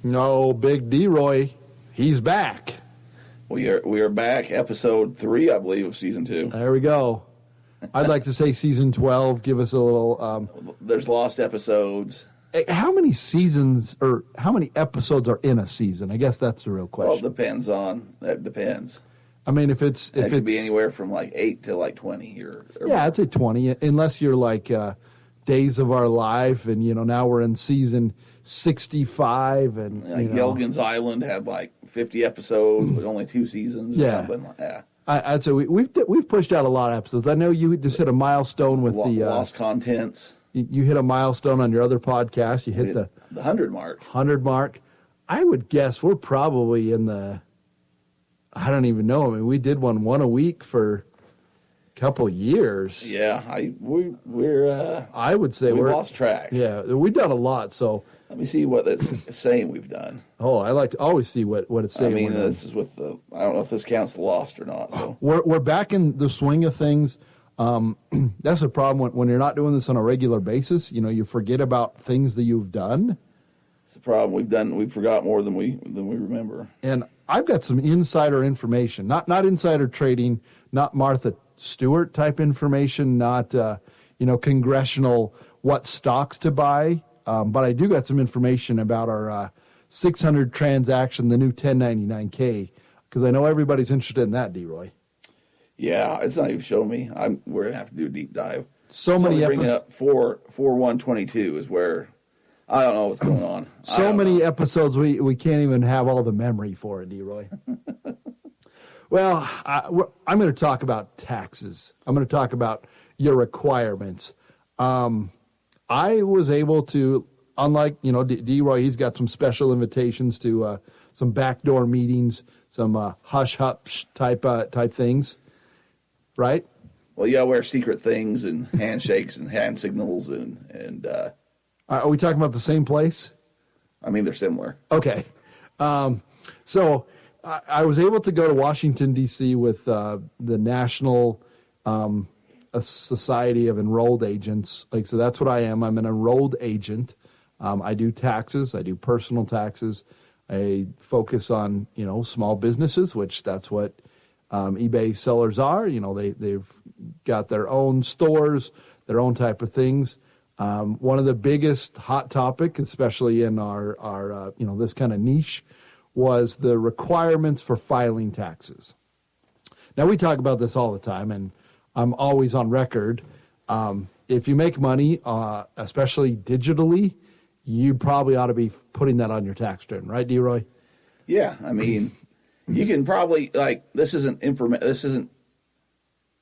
No, Big D-Roy, he's back. We are back, episode 3, I believe, of season 2. There we go. I'd like to say season 12. Give us a little. There's lost episodes. How many seasons or how many episodes are in a season? I guess that's the real question. Well, that depends. I mean, if it could be anywhere from like 8 to like 20 or yeah, I'd say 20, unless you're like Days of Our Life, and now we're in season 65, and like Gilligan's Island had like 50 episodes with only 2 seasons or something. Yeah. I'd say we've pushed out a lot of episodes. I know you just hit a milestone with the lost contents. You hit a milestone on your other podcast. You hit the 100 mark. 100 mark. I would guess we're probably in the. I don't even know. I mean, we did one a week for a couple yees. Yeah, we're. I would say we're lost track. Yeah, we've done a lot. So let me see what it's saying we've done. Oh, I like to always see what it's saying. I mean, this is with the. I don't know if this counts the lost or not. So we're back in the swing of things. That's the problem when you're not doing this on a regular basis. You forget about things that you've done. It's the problem. We've forgot more than we remember. And I've got some insider information, not insider trading, not Martha Stewart type information, not congressional what stocks to buy, but I do got some information about our 600 transaction, the new 1099K, because I know everybody's interested in that, D-Roy. Yeah, it's not even showing me. We're gonna have to do a deep dive. So many episodes. Bringing up 4/1/22 is where. I don't know what's going on. So many episodes we can't even have all the memory for it, D-Roy. Well, I'm going to talk about taxes. I'm going to talk about your requirements. I was able to, unlike, D-Roy, he's got some special invitations to some backdoor meetings, some hush-hush type things, right? Well, you got to wear secret things and handshakes and hand signals and are we talking about the same place? I mean, they're similar. Okay. So I was able to go to Washington, D.C. with the National Society of Enrolled Agents. So that's what I am. I'm an enrolled agent. I do taxes. I do personal taxes. I focus on, small businesses, which that's what eBay sellers are. They've got their own stores, their own type of things. One of the biggest hot topic, especially in our this kind of niche, was the requirements for filing taxes. Now, we talk about this all the time, and I'm always on record. If you make money, especially digitally, you probably ought to be putting that on your tax return, right, D-Roy? Yeah, I mean, you can probably, this isn't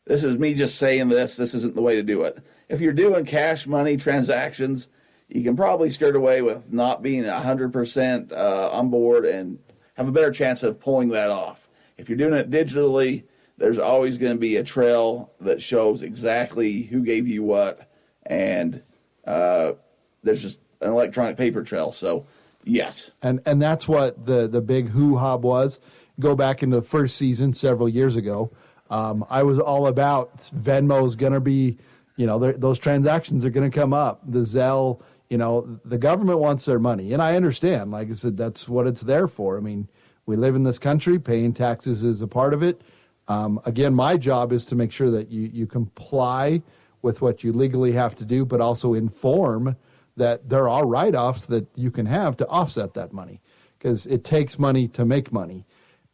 this is me just saying this isn't the way to do it. If you're doing cash money transactions, you can probably skirt away with not being 100% on board and have a better chance of pulling that off. If you're doing it digitally, there's always going to be a trail that shows exactly who gave you what, and there's just an electronic paper trail. So, yes. And that's what the big hoo-ha was. Go back into the first season several years ago. I was all about Venmo's going to be, those transactions are going to come up. The Zelle, the government wants their money. And I understand, like I said, that's what it's there for. I mean, we live in this country. Paying taxes is a part of it. Again, my job is to make sure that you comply with what you legally have to do, but also inform that there are write-offs that you can have to offset that money, because it takes money to make money.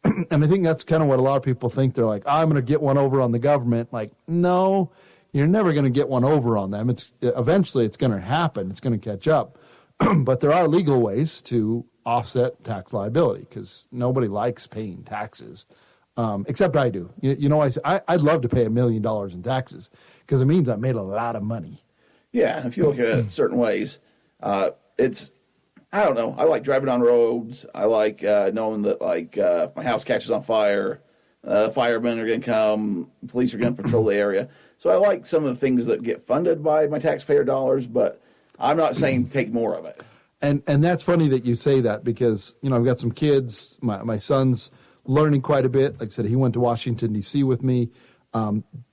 And I think that's kind of what a lot of people think. They're like, I'm going to get one over on the government. Like, no, you're never going to get one over on them. Eventually it's going to happen. It's going to catch up. But there are legal ways to offset tax liability, because nobody likes paying taxes, except I do. I'd love to pay $1 million in taxes, because it means I made a lot of money. Yeah, if you look at it certain ways, it's, I don't know. I like driving on roads. I like knowing that, if my house catches on fire, firemen are going to come, police are going to patrol the area. So I like some of the things that get funded by my taxpayer dollars, but I'm not saying take more of it. And that's funny that you say that, because, I've got some kids. My son's learning quite a bit. Like I said, he went to Washington, D.C. with me.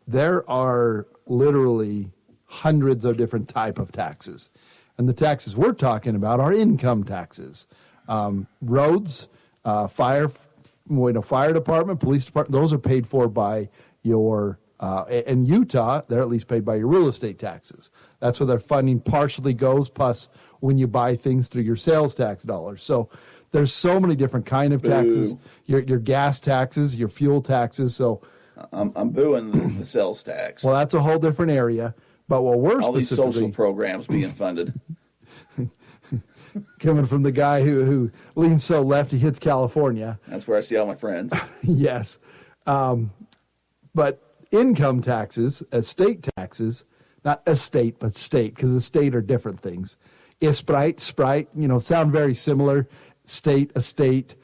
There are literally hundreds of different type of taxes. And the taxes we're talking about are income taxes. Roads, fire department, police department, those are paid for by your, in Utah, they're at least paid by your real estate taxes. That's where their funding partially goes, plus when you buy things through your sales tax dollars. So there's so many different kind of taxes, your gas taxes, your fuel taxes. So I'm booing the sales tax. Well, that's a whole different area. But what we're all these specifically social programs being funded. Coming from the guy who leans so left he hits California. That's where I see all my friends. Yes. But income taxes, estate taxes, not estate, but state, because estate are different things. Sprite, sound very similar. State, estate.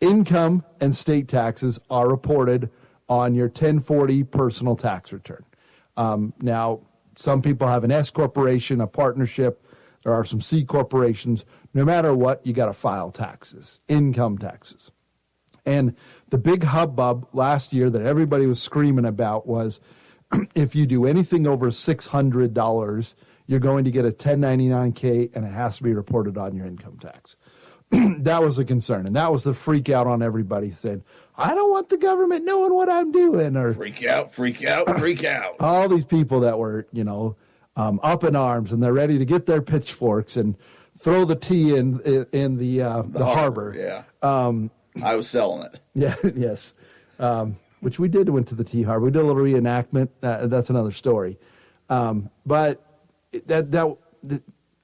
Income and state taxes are reported on your 1040 personal tax return. Now, some people have an S corporation, a partnership. There are some C corporations. No matter what, you got to file taxes, income taxes. And the big hubbub last year that everybody was screaming about was if you do anything over $600, you're going to get a 1099K and it has to be reported on your income tax. That was a concern. And that was the freak out on everybody saying, I don't want the government knowing what I'm doing. Or freak out, freak out, freak out. All these people that were, up in arms and they're ready to get their pitchforks and throw the tea in the harbor. Yeah. I was selling it. Yeah. Yes. Which we did went to the tea harbor. We did a little reenactment. That's another story. But the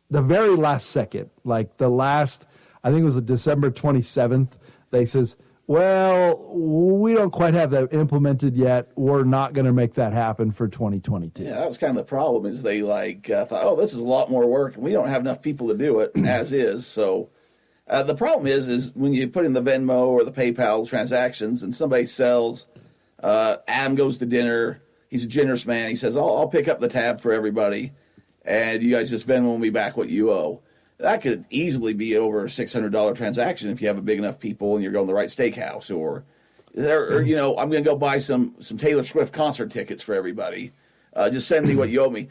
very last second, like the last, I think it was December 27th, they says, well, we don't quite have that implemented yet. We're not going to make that happen for 2022. Yeah, that was kind of the problem is they thought, oh, this is a lot more work, and we don't have enough people to do it as is. So the problem is when you put in the Venmo or the PayPal transactions and somebody sells, Adam goes to dinner. He's a generous man. He says, I'll pick up the tab for everybody, and you guys just Venmo me back what you owe. That could easily be over a $600 transaction if you have a big enough people and you're going to the right steakhouse or I'm going to go buy some Taylor Swift concert tickets for everybody. Just send me what you owe me.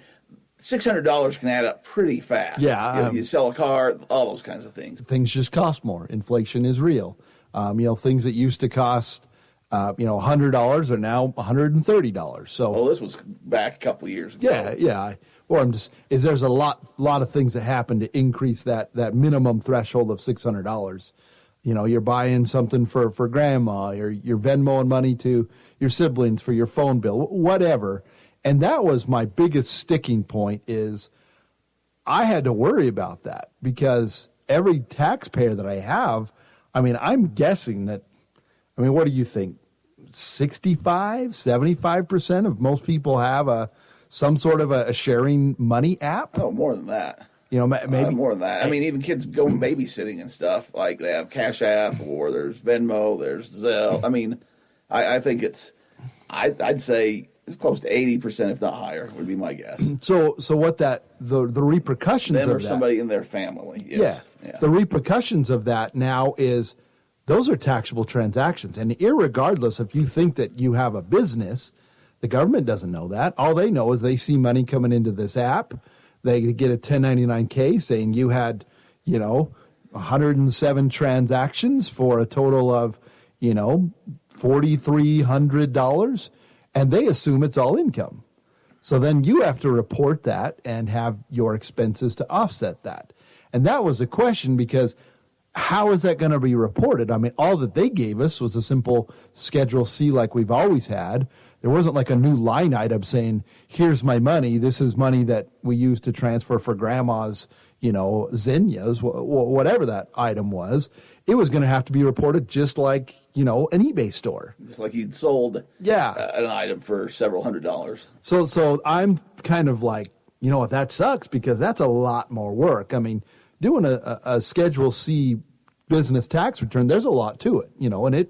$600 can add up pretty fast. Yeah. You sell a car, all those kinds of things. Things just cost more. Inflation is real. Things that used to cost, $100 are now $130. So this was back a couple of years ago. Yeah. Or there's a lot of things that happen to increase that minimum threshold of $600. You're buying something for grandma, or you're Venmoing money to your siblings for your phone bill, whatever. And that was my biggest sticking point is I had to worry about that because every taxpayer that I have, I'm guessing that, what do you think? 75% of most people have some sort of a sharing money app? Oh, more than that. Maybe more than that. Even kids going babysitting and stuff, like they have Cash App or there's Venmo, there's Zelle. I think I'd say it's close to 80%, if not higher, would be my guess. So what the repercussions them of or that? Somebody in their family. Yes. Yeah. The repercussions of that now is those are taxable transactions. And irregardless if you think that you have a business, the government doesn't know that. All they know is they see money coming into this app. They get a 1099K saying you had, 107 transactions for a total of, $4,300, and they assume it's all income. So then you have to report that and have your expenses to offset that. And that was a question because how is that going to be reported? All that they gave us was a simple Schedule C like we've always had. There wasn't like a new line item saying, here's my money. This is money that we use to transfer for grandma's, zinnias, whatever that item was. It was going to have to be reported just like, an eBay store. Just like you'd sold an item for several $100s. So I'm kind of like, what, that sucks because that's a lot more work. Doing a Schedule C business tax return, there's a lot to it, and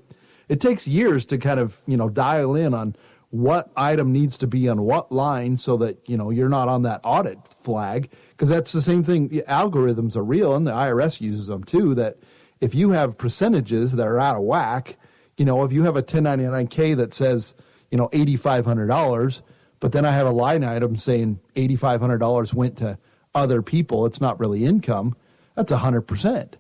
it takes years to kind of, dial in on what item needs to be on what line so that, you're not on that audit flag. Because that's the same thing. Algorithms are real, and the IRS uses them too, that if you have percentages that are out of whack, if you have a 1099K that says, $8,500, but then I have a line item saying $8,500 went to other people. It's not really income. That's 100%.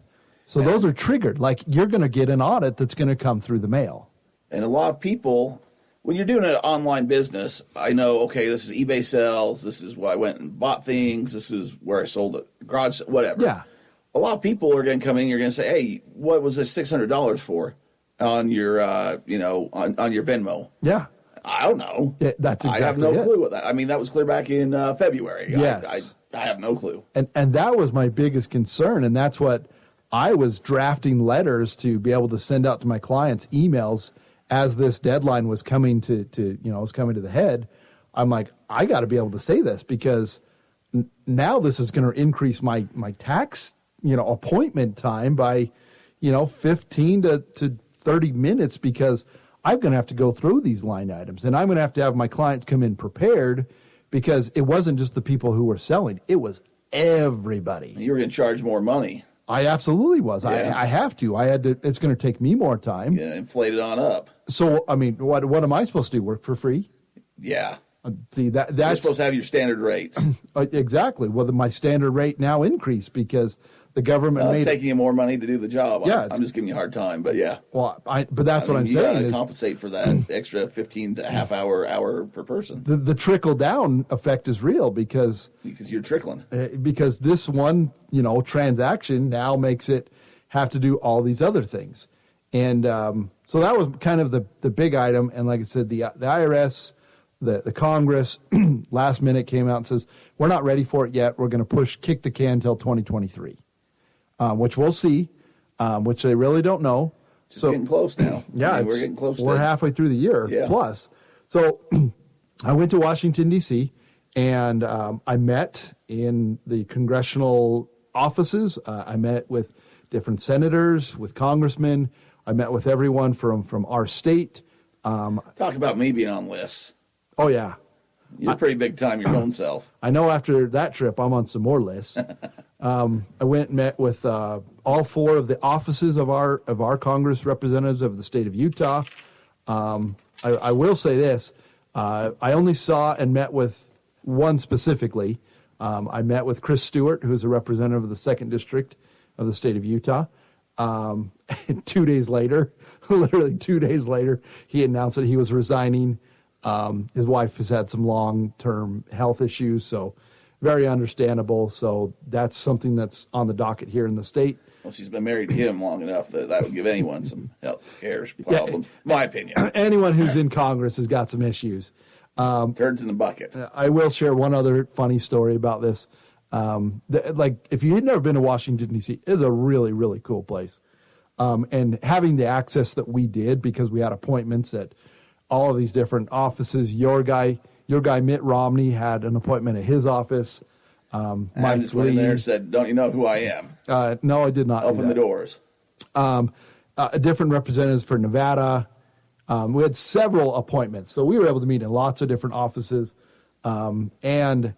So those are triggered. Like, you're going to get an audit that's going to come through the mail. And a lot of people, when you're doing an online business, I know, okay, this is eBay sales. This is where I went and bought things. This is where I sold it, garage, whatever. Yeah. A lot of people are going to come in. You're going to say, hey, what was this $600 for on your, on your Venmo? Yeah. I don't know. Yeah, that's exactly I have no it. clue what that. I mean, that was clear back in February. Yes. I have no clue. And that was my biggest concern, and that's what I was drafting letters to be able to send out to my clients, emails, as this deadline was coming to was coming to the head. I'm like, I got to be able to say this, because now this is going to increase my tax appointment time by 15 to 30 minutes, because I'm going to have to go through these line items, and I'm going to have my clients come in prepared, because it wasn't just the people who were selling, it was everybody. You were going to charge more money. I absolutely was. Yeah. I have to. I had to. It's going to take me more time. Yeah, inflate it on up. So, I mean, what am I supposed to do? Work for free? Yeah. See, that's You're supposed to have your standard rates. Exactly. Well, my standard rate now increased because the government It's made taking you more money to do the job. Yeah, I'm just giving you a hard time, but yeah. Well, but that's what I'm you saying gotta is compensate for that extra 15 to half hour per person the trickle down effect is real, because you're trickling. Because this one transaction now makes it have to do all these other things, and so that was kind of the big item. And like I said, the IRS, the Congress, last minute came out and says, we're not ready for it yet. We're going to kick the can till 2023, which we'll see, which they really don't know. Just getting close now. Yeah, we're getting close. We're halfway through the year plus. So I went to Washington, D.C., and I met in the congressional offices. I met with different senators, with congressmen. I met with everyone from our state. Talk about me being on lists. Oh, yeah. You're pretty big time your own self. I know after that trip, I'm on some more lists. I went and met with all four of the offices of our Congress representatives of the state of Utah. I will say this. I only saw and met with one specifically. I met with Chris Stewart, who is a representative of the 2nd District of the state of Utah. And 2 days later, literally 2 days later, he announced that he was resigning. His wife has had some long-term health issues, so very understandable. So that's something that's on the docket here in the state. Well, she's been married to him long enough that would give anyone some health care problems, my opinion. Anyone who's in Congress has got some issues. Turds in the bucket. I will share one other funny story about this. If you had never been to Washington, D.C., it's a really, really cool place. And having the access that we did, because we had appointments at all of these different offices. Your guy Mitt Romney had an appointment at his office. I just went in there and said, don't you know who I am? No, I did not. Open the doors. Different representatives for Nevada. We had several appointments, so we were able to meet in lots of different offices. And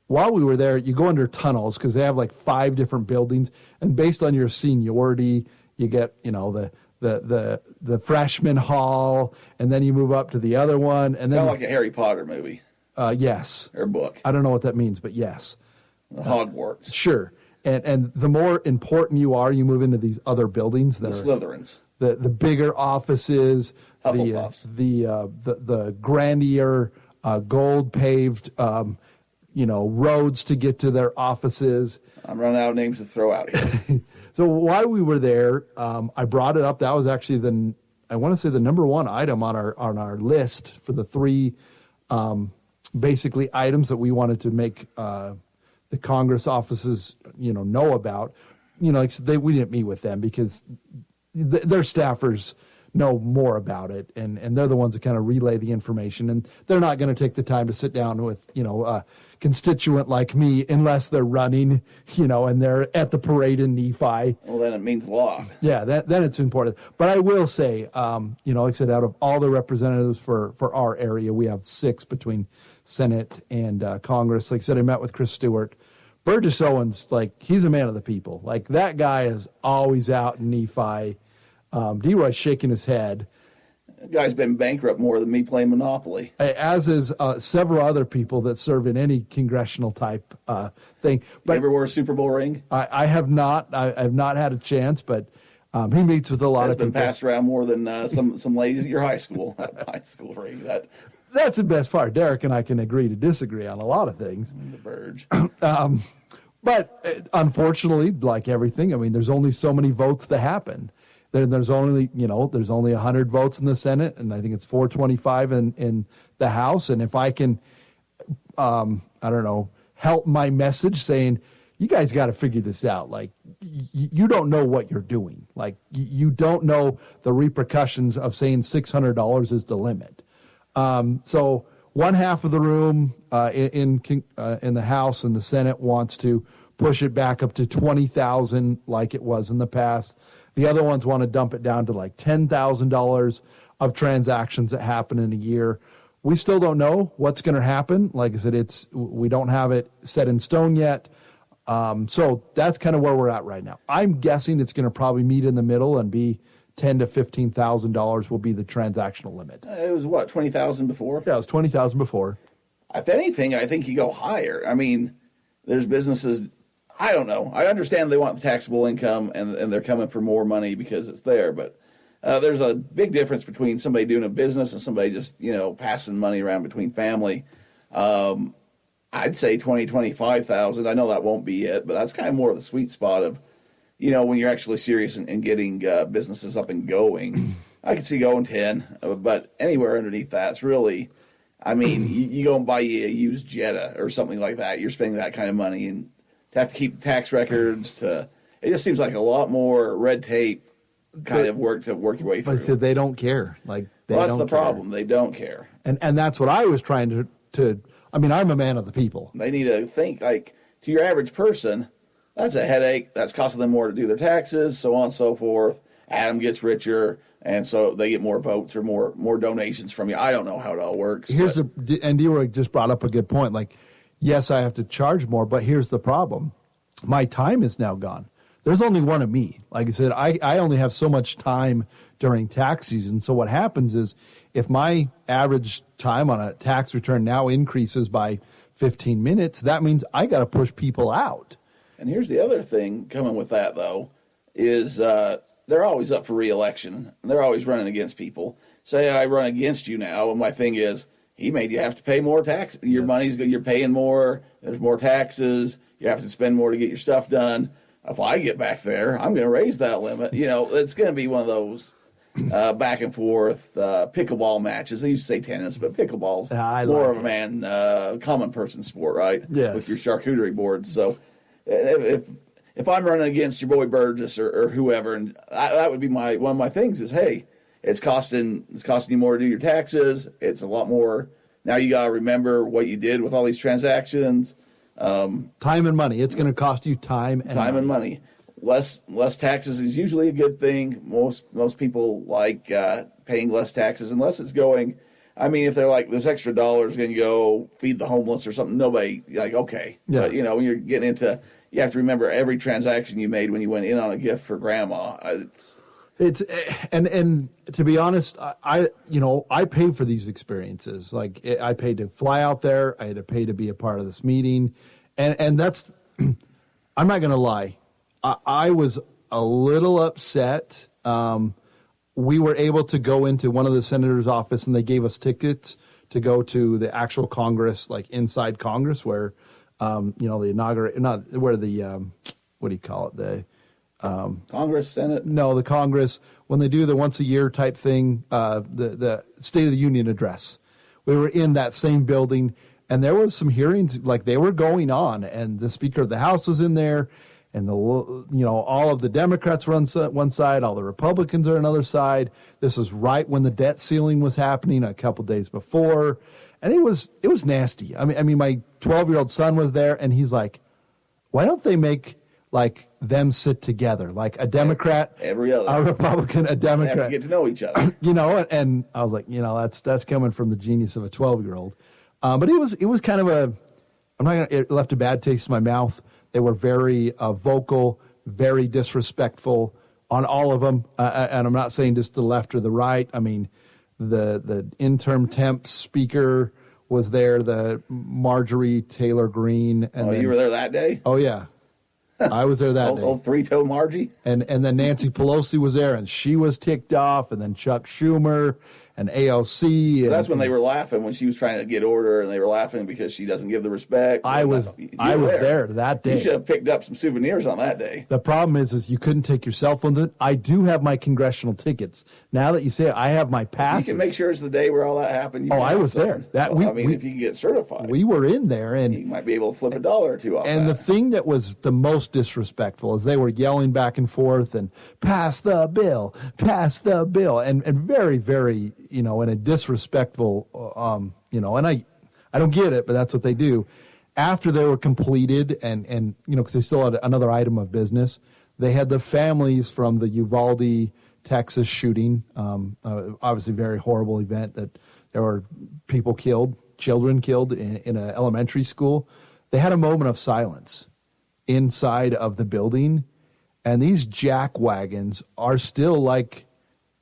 while we were there, you go under tunnels because they have like 5 different buildings, and based on your seniority, you get the freshman hall, and then you move up to the other one, and then kind of like a Harry Potter movie. Yes, or book. I don't know what that means, but yes, Hogwarts. Sure, and the more important you are, you move into these other buildings. The Slytherins. The bigger offices, the grandier gold paved roads to get to their offices. I'm running out of names to throw out here. So while we were there, I brought it up. That was actually the number one item on our list for the 3 basically items that we wanted to make the Congress offices know about. We didn't meet with them because their staffers know more about it, and they're the ones that kind of relay the information, and they're not going to take the time to sit down with a constituent like me unless they're running, and they're at the parade in Nephi. Well, then it means law. Yeah, then it's important. But I will say, like I said, out of all the representatives for our area, we have 6 between Senate and Congress. Like I said, I met with Chris Stewart. Burgess Owens, he's a man of the people. That guy is always out in Nephi. D-Roy's shaking his head. That guy's been bankrupt more than me playing Monopoly. As is several other people that serve in any congressional type thing. But you ever wore a Super Bowl ring? I have not. I have not had a chance, but he meets with a lot of people. It's been passed around more than some ladies at your high school ring. That's the best part. Derek and I can agree to disagree on a lot of things. The Verge. But unfortunately, like everything, I mean, there's only so many votes that happen. There's only 100 votes in the Senate, and I think it's 425 in the House. And if I can, help my message saying, you guys got to figure this out. Like, you don't know what you're doing. Like, you don't know the repercussions of saying $600 is the limit. So one half of the room in the House and the Senate wants to push it back up to $20,000 like it was in the past. The other ones want to dump it down to like $10,000 of transactions that happen in a year. We still don't know what's going to happen. Like I said, we don't have it set in stone yet. So that's kind of where we're at right now. I'm guessing it's going to probably meet in the middle and be $10,000 to $15,000 will be the transactional limit. It was what, 20,000 before? Yeah, it was 20,000 before. If anything, I think you go higher. I mean, there's businesses. I don't know. I understand they want the taxable income and they're coming for more money because it's there. But there's a big difference between somebody doing a business and somebody just, passing money around between family. I'd say 20, 25,000. I know that won't be it, but that's kind of more of the sweet spot of, when you're actually serious and getting businesses up and going. I could see going 10, but anywhere underneath that's really, I mean, you go and buy you a used Jetta or something like that. You're spending that kind of money and to have to keep the tax records. It just seems like a lot more red tape kind of work to work your way through. But so they don't care. That's the problem. They don't care. And that's what I was trying to. I mean, I'm a man of the people. They need to think like to your average person. That's a headache. That's costing them more to do their taxes, so on and so forth. Adam gets richer, and so they get more votes or more donations from you. I don't know how it all works. And D-Roy just brought up a good point. Like, yes, I have to charge more, but here's the problem. My time is now gone. There's only one of me. Like I said, I only have so much time during tax season. So what happens is if my average time on a tax return now increases by 15 minutes, that means I got to push people out. And here's the other thing coming with that, though, is they're always up for re-election. They're always running against people. Say I run against you now, and my thing is, he made you have to pay more tax. Your money's good. You're paying more. There's more taxes. You have to spend more to get your stuff done. If I get back there, I'm going to raise that limit. It's going to be one of those back and forth pickleball matches. They used to say tennis, but pickleball's more of a common person sport, right? Yes. With your charcuterie boards. So if I'm running against your boy Burgess or whoever, and that would be one of my things is, hey, it's costing you more to do your taxes. It's a lot more. Now you got to remember what you did with all these transactions. Time and money. It's going to cost you time and money. Less taxes is usually a good thing. Most people like paying less taxes unless it's going. I mean, if they're like, this extra dollar is going to go feed the homeless or something, nobody, like, okay. Yeah. But, when you're getting into, you have to remember every transaction you made when you went in on a gift for grandma. It's and to be honest, I paid for these experiences. Like, I paid to fly out there. I had to pay to be a part of this meeting. And that's, I'm not going to lie. I was a little upset. We were able to go into one of the senator's office and they gave us tickets to go to the actual Congress, like inside Congress where, the inaugurate, not where the, what do you call it? The Congress, Senate? No, the Congress, when they do the once a year type thing, the State of the Union address. We were in that same building and there was some hearings, like they were going on and the Speaker of the House was in there. And all of the Democrats were on one side, all the Republicans are on another side. This is right when the debt ceiling was happening a couple days before, and it was nasty. I mean, my 12-year-old son was there, and he's like, "Why don't they make like them sit together, like a Democrat, every other, a Republican, a Democrat, they have to get to know each other." And I was like, that's coming from the genius of a 12-year-old. But it was kind of it left a bad taste in my mouth. They were very vocal, very disrespectful on all of them. And I'm not saying just the left or the right. I mean, the interim temp speaker was there, the Marjorie Taylor Greene. And you were there that day? Oh, yeah. I was there that day. Old three-toe Margie? And then Nancy Pelosi was there, and she was ticked off, and then Chuck Schumer and AOC. That's when they were laughing, when she was trying to get order, and they were laughing because she doesn't give the respect. I was there that day. You should have picked up some souvenirs on that day. The problem is you couldn't take your cell phones in. I do have my congressional tickets. Now that you say it, I have my passes. You can make sure it's the day where all that happened. I was there. If you can get certified. We were in there. And you might be able to flip $1 or $2 off And that. the thing that was the most disrespectful is they were yelling back and forth and pass the bill, and very, very, in a disrespectful, and I don't get it, but that's what they do. After they were completed and because they still had another item of business, they had the families from the Uvalde, Texas shooting, obviously very horrible event that there were people killed, children killed in an elementary school. They had a moment of silence inside of the building, and these jack wagons are still like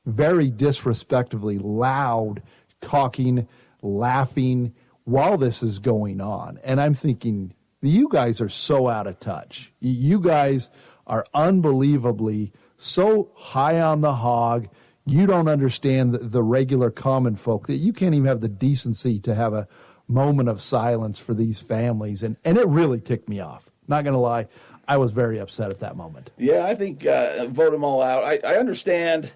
very disrespectfully loud, talking, laughing while this is going on. And I'm thinking, you guys are so out of touch. You guys are unbelievably so high on the hog. You don't understand the regular common folk that you can't even have the decency to have a moment of silence for these families. And it really ticked me off. Not going to lie. I was very upset at that moment. Yeah, I think vote them all out. I understand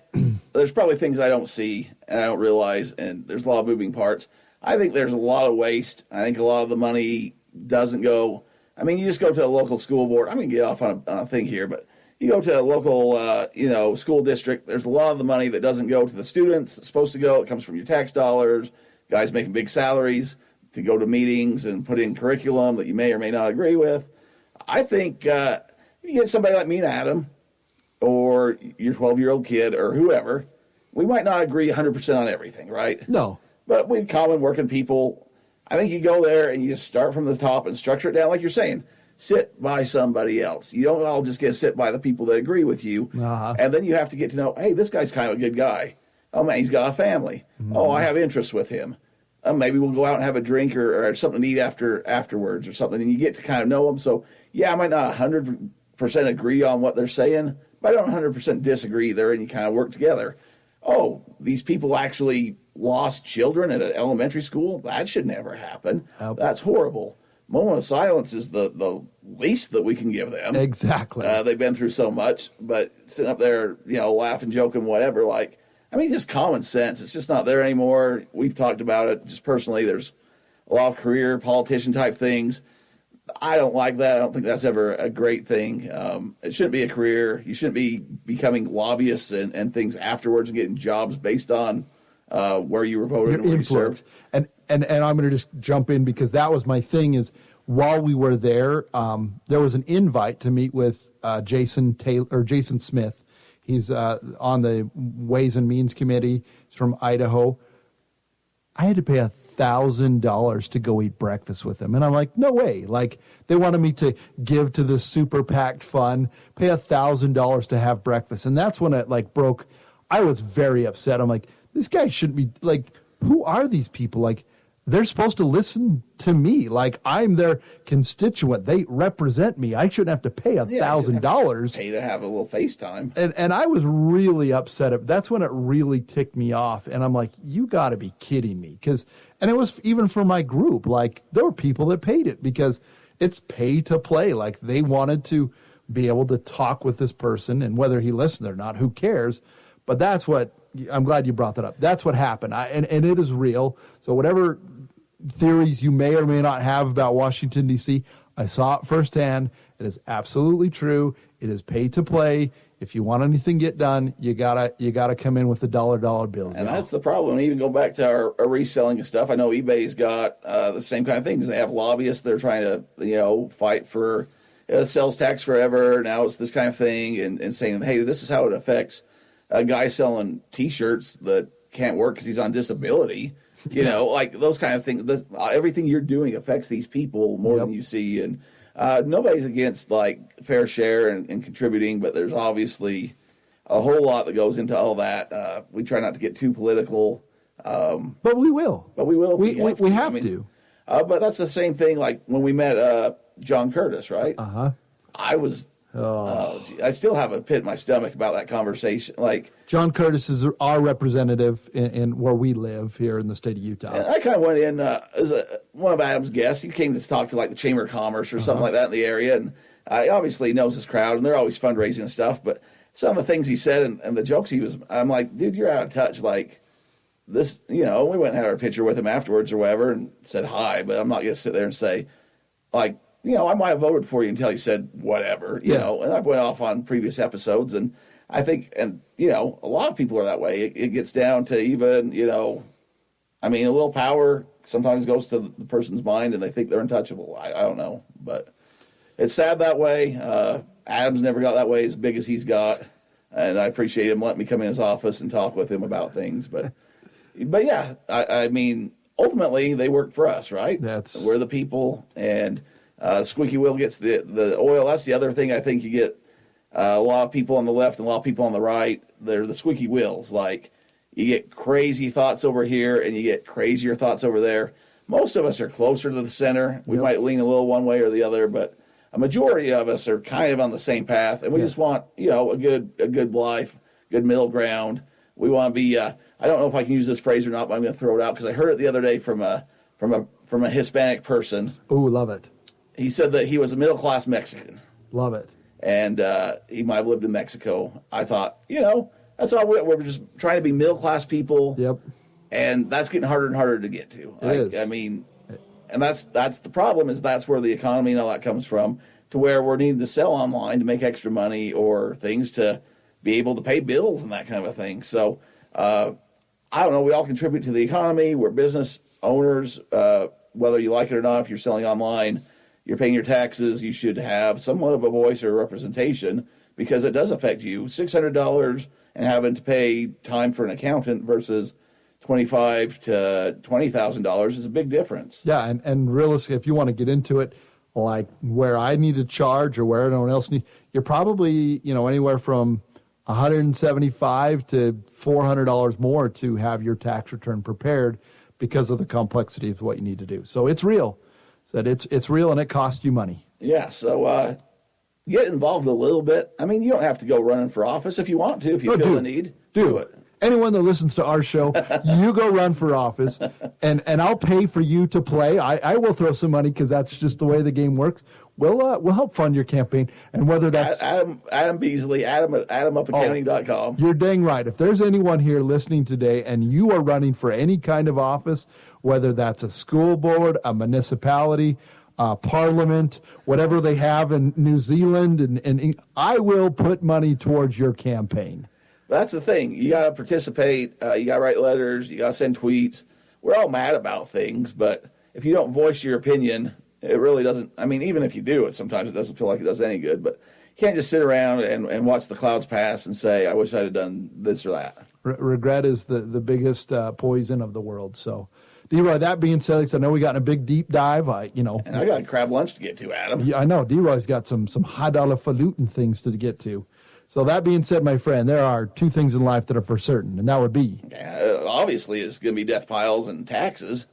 there's probably things I don't see and I don't realize, and there's a lot of moving parts. I think there's a lot of waste. I think a lot of the money doesn't go. I mean, you just go to a local school board. I'm going to get off on a thing here, but you go to a local, school district. There's a lot of the money that doesn't go to the students. It's supposed to go. It comes from your tax dollars. Guys making big salaries to go to meetings and put in curriculum that you may or may not agree with. I think if you get somebody like me and Adam, or your 12-year-old kid, or whoever, we might not agree 100% on everything, right? No. But we common working people. I think you go there and you just start from the top and structure it down like you're saying. Sit by somebody else. You don't all just get to sit by the people that agree with you. Uh-huh. And then you have to get to know, hey, this guy's kind of a good guy. Oh, man, he's got a family. Mm-hmm. Oh, I have interests with him. Maybe we'll go out and have a drink or something to eat afterwards or something. And you get to kind of know them. So, yeah, I might not 100% agree on what they're saying, but I don't 100% disagree either, and you kind of work together. Oh, these people actually lost children at an elementary school? That should never happen. Nope. That's horrible. Moment of silence is the least that we can give them. Exactly. They've been through so much, but sitting up there, laughing, joking, whatever, just common sense. It's just not there anymore. We've talked about it just personally. There's a lot of career politician type things. I don't like that. I don't think that's ever a great thing. It shouldn't be a career. You shouldn't be becoming lobbyists and things afterwards and getting jobs based on where you were voted and where you served. And I'm going to just jump in because that was my thing is while we were there, there was an invite to meet with Jason Smith. He's on the Ways and Means Committee. He's from Idaho. I had to pay $1,000 to go eat breakfast with him. And I'm like, no way. Like, they wanted me to give to this super PAC fund, pay $1,000 to have breakfast. And that's when it broke. I was very upset. I'm like, this guy shouldn't be, who are these people? They're supposed to listen to me. I'm their constituent. They represent me. I shouldn't have to pay $1,000. Pay to have a little FaceTime. And I was really upset. That's when it really ticked me off. And I'm like, you got to be kidding me. And it was even for my group. There were people that paid it because it's pay to play. They wanted to be able to talk with this person, and whether he listened or not, who cares? But that's what, I'm glad you brought that up. That's what happened. And it is real. So whatever theories you may or may not have about Washington, D.C., I saw it firsthand. It is absolutely true. It is pay to play. If you want anything get done, you gotta come in with the dollar bills. And that's the problem. Even go back to our reselling and stuff. I know eBay's got the same kind of things. They have lobbyists. They're trying to fight for sales tax forever. Now it's this kind of thing and saying, hey, this is how it affects a guy selling T-shirts that can't work because he's on disability. Those kind of things. Everything you're doing affects these people more than you see. And nobody's against fair share and contributing, but there's obviously a whole lot that goes into all that. We try not to get too political, But we will. But we will. If We have to. But that's the same thing. Like when we met John Curtis, right? I was. I still have a pit in my stomach about that conversation. Like John Curtis is our representative in where we live here in the state of Utah. And I kind of went in as one of Adam's guests. He came to talk to like the Chamber of Commerce or something like that in the area, and I obviously knows his crowd, and they're always fundraising and stuff. But some of the things he said and the jokes I'm like, dude, you're out of touch. Like this, we went and had our picture with him afterwards or whatever, and said hi. But I'm not going to sit there and say, like, I might have voted for you until you said whatever, you know, and I've went off on previous episodes, and I think, and, a lot of people are that way. It gets down to even, a little power sometimes goes to the person's mind and they think they're untouchable. I don't know, but it's sad that way. Adam's never got that way as big as he's got, and I appreciate him letting me come in his office and talk with him about things, but yeah, ultimately they work for us, right? We're the people, and squeaky wheel gets the oil. That's the other thing. I think you get a lot of people on the left and a lot of people on the right. They're the squeaky wheels. Like you get crazy thoughts over here and you get crazier thoughts over there. Most of us are closer to the center. We might lean a little one way or the other, but a majority of us are kind of on the same path, and we just want a good life, good middle ground. We want to be. I don't know if I can use this phrase or not, but I'm going to throw it out because I heard it the other day from a Hispanic person. Ooh, love it. He said that he was a middle-class Mexican. Love it. And he might have lived in Mexico. I thought, that's all we're just trying to be middle-class people. Yep. And that's getting harder and harder to get to. It is. And that's the problem, is that's where the economy and all that comes from, to where we're needing to sell online to make extra money or things to be able to pay bills and that kind of a thing. So, I don't know. We all contribute to the economy. We're business owners, whether you like it or not. If you're selling online, you're paying your taxes, you should have somewhat of a voice or representation because it does affect you. $600 and having to pay time for an accountant versus $25,000 to $20,000 is a big difference. Yeah, and realistically, if you want to get into it, like where I need to charge or where anyone else needs, you're probably anywhere from $175 to $400 more to have your tax return prepared because of the complexity of what you need to do. So it's real. It's real, and it costs you money. Yeah, so get involved a little bit. You don't have to go running for office if you want to. If you feel the need, do it. Anyone that listens to our show, you go run for office, and I'll pay for you to play. I will throw some money because that's just the way the game works. We'll help fund your campaign, and whether that's Adam Beesley, AdamUpAccounting.com. You're dang right. If there's anyone here listening today and you are running for any kind of office, whether that's a school board, a municipality, parliament, whatever they have in New Zealand, and I will put money towards your campaign. That's the thing. You got to participate. You got to write letters. You got to send tweets. We're all mad about things, but if you don't voice your opinion, it really doesn't. Even if you do it, sometimes it doesn't feel like it does any good. But you can't just sit around and watch the clouds pass and say, I wish I'd have done this or that. Regret is the biggest poison of the world. So, D-Roy, that being said, I know we got in a big deep dive. And I got a crab lunch to get to, Adam. Yeah, I know. D-Roy's got some high-dollar falutin things to get to. So that being said, my friend, there are two things in life that are for certain, and that would be... Obviously, it's going to be Deathpiles and taxes.